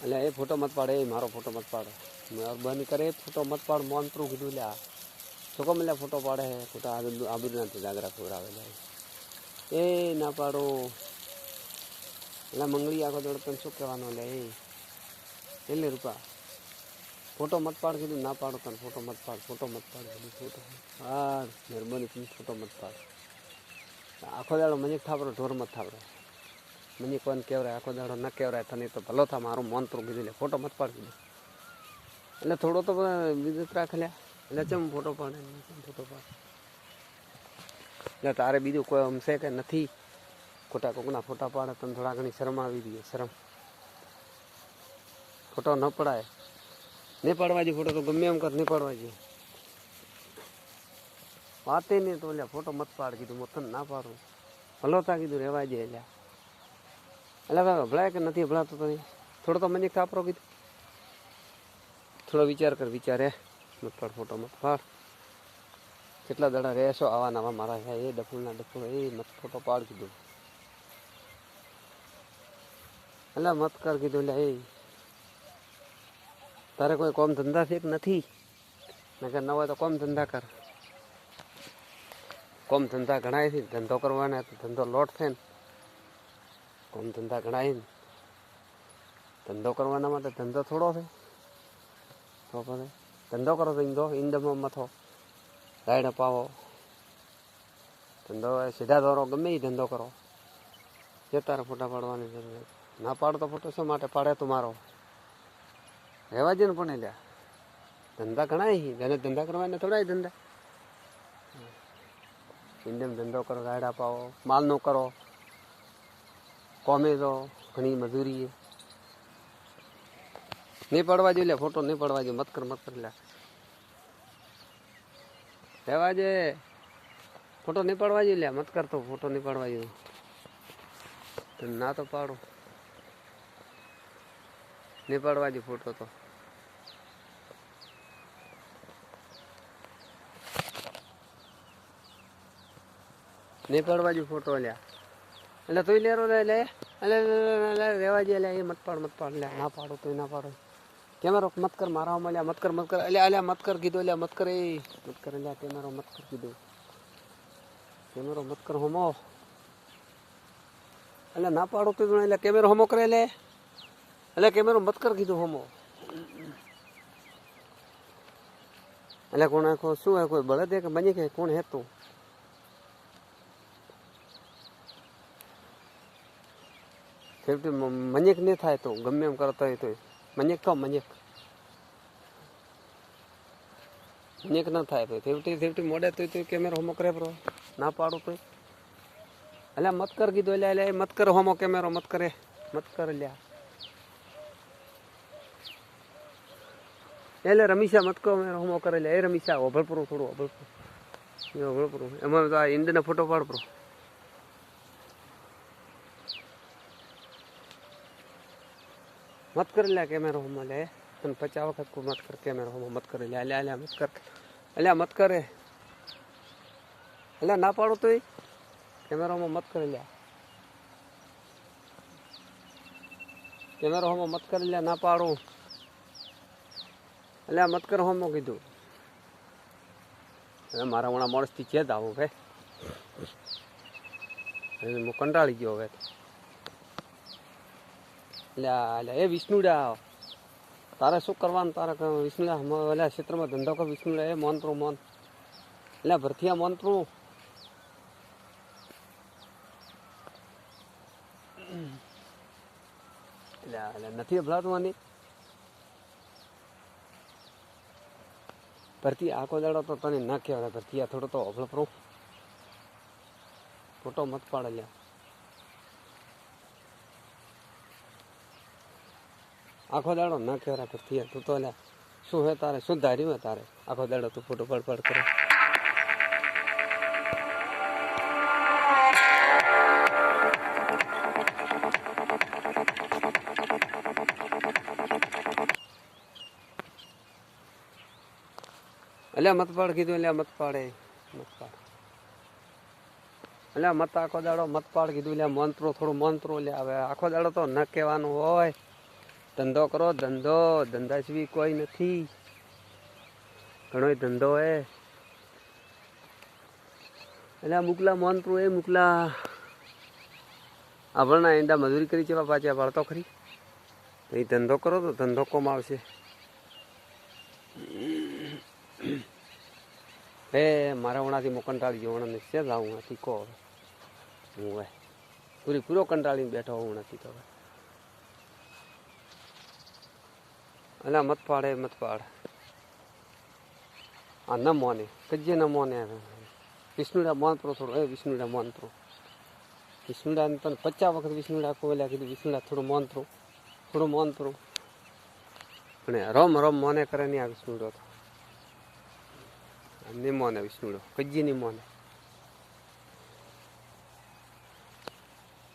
એટલે એ ફોટો મત પાડે, એ મારો ફોટો મત પાડે, બંધ કરે ફોટો મત પાડ. મોન પ્રું કીધું લ્યા છોકો મને ફોટો પાડે હે, ખોટા આબરૂના જાગરા ખવડાવેલા એ ના પાડો. એટલે મંગળી આખો દોડ તને શું કહેવાનો લે એટલે રૂપા ફોટો મત પાડ કીધું, ના પાડો તને ફોટો મત પાડ, ફોટો મત પાડ કીધું, ફોટો પાડ મહેરબાની કીધું, ફોટો મત પાડ. આખો દાડો મને થાપરો ઢોર મત થાપરો, મને કોને કહેવાય આખો દાડો ન કહેવાય તને તો ભલો થા, મારું મન તો કીધું લે ફોટો મત પાડ કીધું. એટલે થોડો તો વિદ્યુત રાખ લ્યા, એટલે ચમ ફોટો પાડે, ફોટો પાડ. એટલે તારે બીજું કોઈ અમશે કે નથી, ખોટા કોકના ફોટા પાડે તને થોડા ઘણી શરમ આવી દઈએ, શરમ. ફોટો ન પડાય, નહીં પાડવા જોઈએ ફોટો, તો ગમે એમ કર નહીં પાડવા જોઈએ. વાતે નહીં તો એટલે ફોટો મત પાડ કીધું, હું તને ના પાડું ભલો તા કીધું, રહેવા જાય. એટલે ભાઈ અભળાય કે નથી અભળાતો તને, થોડો તો મને કાપરો કીધું, થોડો વિચાર કર, વિચાર હે મત પાડ, ફોટો મત પાડ. કેટલા દાડા રહેશો આવા નવા મારા છે એ ડફુલના ડફુલ, એ મત ફોટો પાડ કીધું. એટલે મત કર કીધું. એટલે એ તારે કોઈ કોમ ધંધા છે કે નથી, નકર ન હોય તો કોમ ધંધા કર. કોમ ધંધા ઘણાય છે, ધંધો કરવાના તો ધંધો લોટ છે ને, કોમ ધંધા ઘણાય ને ધંધો કરવાના માટે ધંધો થોડો છે. તો પછી ધંધો કરો તો ઇંદો ઈંદમાં મથો, રાયડા પાવો, ધંધો સીધા દોરો, ગમે એ ધંધો કરો. જે તારે ફોટા પાડવાની જરૂર, ના પાડો તો ફોટો શા માટે પાડે તું મારો, રહેવા દે ને. પણ લ્યા ધંધા ઘણા જેને ધંધા કરવાના થોડા ધંધા, ઇન્ડિયમ ધંધો કરો, રાયડા પાવો, માલનો કરો, કોમે દો, ઘણી મજૂરી નહીં પડવા જોઈએ. લે ફોટો નહીં પડવા જોઈએ, મત કર મત કર લ્યા, રહેવા દે ફોટો નહીં પાડવા જોઈએ. લ્યા મત કરતો ફોટો નહીં પાડવા જોઈએ, ના તો પાડો, નહીં પાડવા જોઈએ ફોટો તો. નહીં પાડવા જોઈએ ફોટો લ્યા, એટલે તું લેરો લે લે એટલે રહેવા દે લે, એ મત પાડ લે, ના પાડો તો ના પાડો. કેમેરો મત કર મારા મળ્યા, મત કર એટલે અલ્યા મત કર કીધું, એટલે મત કર, એ મત કર લ્યા, કેમેરો મત કર કીધું, કેમેરો મત કર હોમો. એટલે ના પાડો તો એટલે કેમેરો હોમો કરે લે, એટલે કેમેરો મત કર કીધું હોમો. એટલે કોણ આખો શું હે, કોઈ બળદ કે બની કે કોણ હે તું? સેફટી મન્યક નહીં થાય તો ગમે એમ કરતો હોય તો મન્યક કહો, મન્યક મન્યક ના થાય ભાઈ. સેફટી મોડે તો કેમેરો હોમો કરે બ્રો, ના પાડું તો એટલે મત કર કીધું. એટલે મત કર હોમો, કેમેરો મત કરે, મત કર લ્યા. એટલે રમીશા મત કહો હોમો કરે લે, એ રમીશા ઓભળપુરું થોડું ઓભળપુરું એમાં તો આ ઈંડના ફોટો પાડ પ્રો. મત કરી લે કેમેરો હોમો લે, તને 50 વખત કોઈ મત કર કેમેરો હોમો મત કરી લે. અલ્યા મત કર, અલ્યા મત કરે, અલ્યા ના પાડો તો કેમેરો હોમો મત કરી લે, કેમેરો હોમો મત કરી લે, ના પાડો. અલ્યા મત કર હોમો કીધું. હવે મારા હમણાં માણસથી ચેત આવું ભાઈ, હું કંટાળી ગયો હવે. એટલે એ વિષ્ણુડા તારે શું કરવાનું, તારે વિષ્ણુડા એટલે ક્ષેત્રમાં ધંધો કર વિષ્ણુડા, એ મોનપ્રો મોન એટલે ભરથિયા મોનપ્રો. એટલે નથી અભળાતું આની ભરતી આખો દાડો તો તને ના કહેવાય ભરતીયા, થોડો તો અભળપરો ફોટો મત પાડે લ્યા. આખો દાડો ના કહેવાય ભરતીયા, તું તો લ્યા શું હે તારે, શું ધાર્યું હે તારે, આખો દાડો તું ફોટો પડ કરે. એટલે મત પાડ કીધું, એટલે મત પાડે, મત પાડ એટલે મત આખો દાડો મત પાડ કીધું. એટલે મંત્રો થોડું મંત્રો લે, હવે આખો દાડો તો ન કહેવાનું હોય ધંધો કરો ધંધો, ધંધા સિવાય કોઈ નથી. ઘણો ધંધો હે. એટલે મુકલા મોનપુર એ મુકલા આપણના એંડા મજૂરી કરી છે પાછા વાળતો ખરી. એ ધંધો કરો તો ધંધો કોમ આવશે. એ મારા વણાથી હું કંટાળી ગયો. વણાને છે લાવું નથી કહો હું ભાઈ પૂરો કંટાળીને બેઠો હું નથી તો એટલે મત પાડે મત પાડ. આ ન મોને કજે ન મોને વિષ્ણુડા મોનપરો થોડો એ વિષ્ણુડા મોનપરો વિષ્ણુડાને તને 50 વખત વિષ્ણુડા કોયલા કીધું વિષ્ણુડા થોડું મોનપરો અને રમ મોને કરે નહીં આ વિષ્ણુડો તો નહીં મોને વિષ્ણુડો કજે નહીં મોને.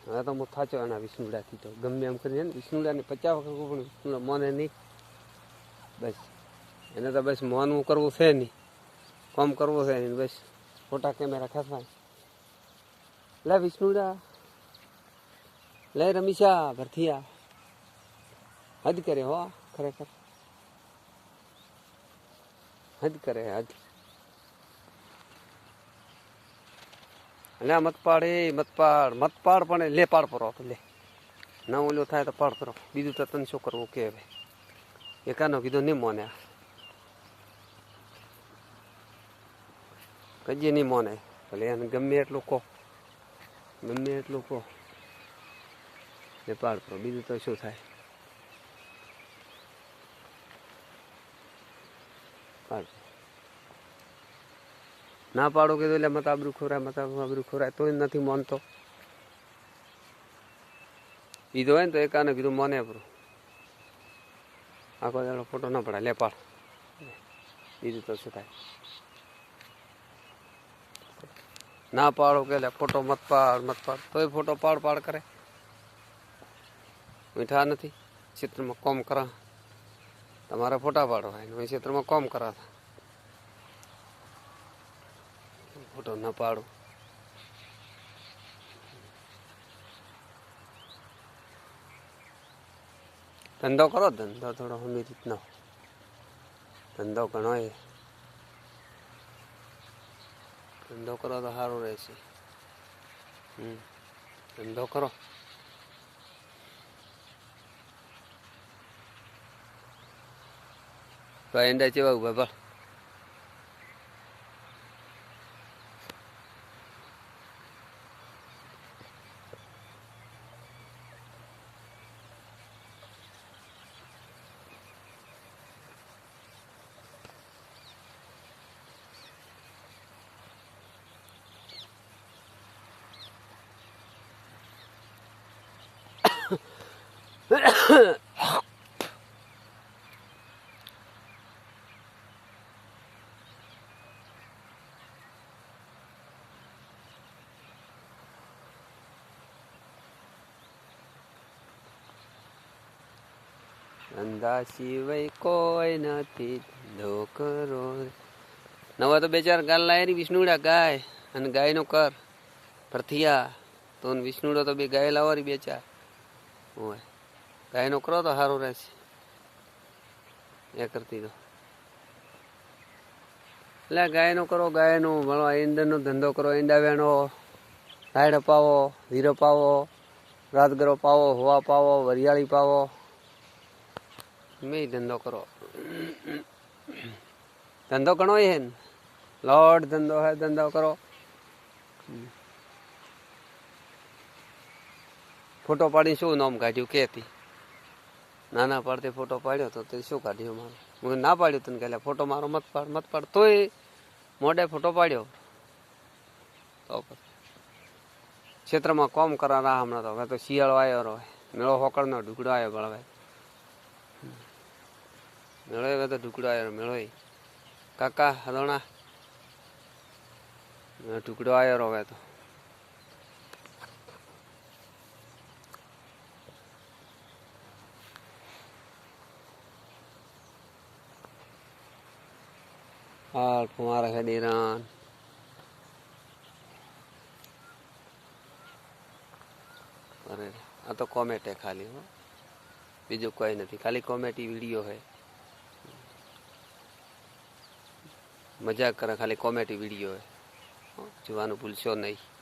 હવે તો હું થાચો એના વિષ્ણુડાથી તો ગમે એમ કરીને વિષ્ણુડાને 50 વખત પણ વિષ્ણુડા મોને નહીં. બસ એને તો બસ મોનવું કરવું છે નહીં, કામ કરવું છે નહીં. બસ ફોટા કેમેરા ખેંચવા લે વિષ્ણુડા લે રમીશા ભરથિયા હદ કરે હો ખરેખર હદ કરે હદ. એટલે મત પાડ પણ લે પાડ પરો લે ના ઓલો થાય તો પાડ પરો. બીજું તો તને શું કરવું કે ભાઈ એકાનો કીધું નહીં મોને કજે નહીં મોને. ભલે એને ગમે એટલું કહો ને પાડ પરો. બીજું તો શું થાય પાડ ના પાડો કીધું એટલે મત આબરૂ ખોરાય તોય નથી મોનતો. બીજો હોય ને તો એકાને કીધું મોને પરો આખો દાડો ફોટો ના પડાય લે પાડ. બીજું તો શું થાય ના પાડો કે ફોટો મત પાડ તોય ફોટો પાડ કરે. મીઠા નથી ક્ષેત્રમાં કોમ કરા તમારે ફોટા પાડો હોય ક્ષેત્રમાં કોમ કરા ફોટો ના પાડો. ધંધો કરો ધંધો થોડો અમી રીતનો ધંધો ઘણો એ ધંધો કરો તો સારું રહેશે. ધંધો કરો. એંડા ચેવા ઉભા બળ ધંધા સિવાય કોઈ નથી ધંધો કરો. નવા તો 2-4 ગાલ લાયેરી વિષ્ણુડા ગાય અને ગાયનો કર ભરથિયા તો વિષ્ણુડો તો બે ગાય લાવવાની 2-4 હોય ગાયનો કરો તો સારું રહેશે. એ કરતી તો એટલે ગાયનો કરો ગાયનું ભણવા ઈંડનો ધંધો કરો. ઈંડા વેણો રાયડો પાવો હીરો પાવો રાજગરો પાવો હોવા પાવો વરિયાળી પાવો મેં ધંધો કરો. ધંધો ઘણો હે ને લોટ ધંધો હે ધંધો કરો. ફોટો પાડી શું નામ કાઢ્યું કેતી નાના પાડતે ફોટો પાડ્યો તો તે શું કાઢ્યું મારો હું ના પાડ્યું તને કે ફોટો મારો મત પાડ તોય મોઢે ફોટો પાડ્યો તો ક્ષેત્રમાં કોમ કરા હમણાં તો હવે તો શિયાળો આવ્યો હોય મેળો હોકળનો ઢુકડો આવ્યો બળવે મેળો હવે તો ઢુકડો આવ્યો મેળો કાકા હદોણા ઢુકડો આવ્યો હવે તો હાલ ફુવારા છે નિરાન અરે આ તો કોમેટ ખાલી હો બીજું કોઈ નથી, ખાલી કોમેડી વિડીયો છે, મજાક કરે, ખાલી કોમેડી વિડીયો છે, જોવાનું ભૂલશો નહીં.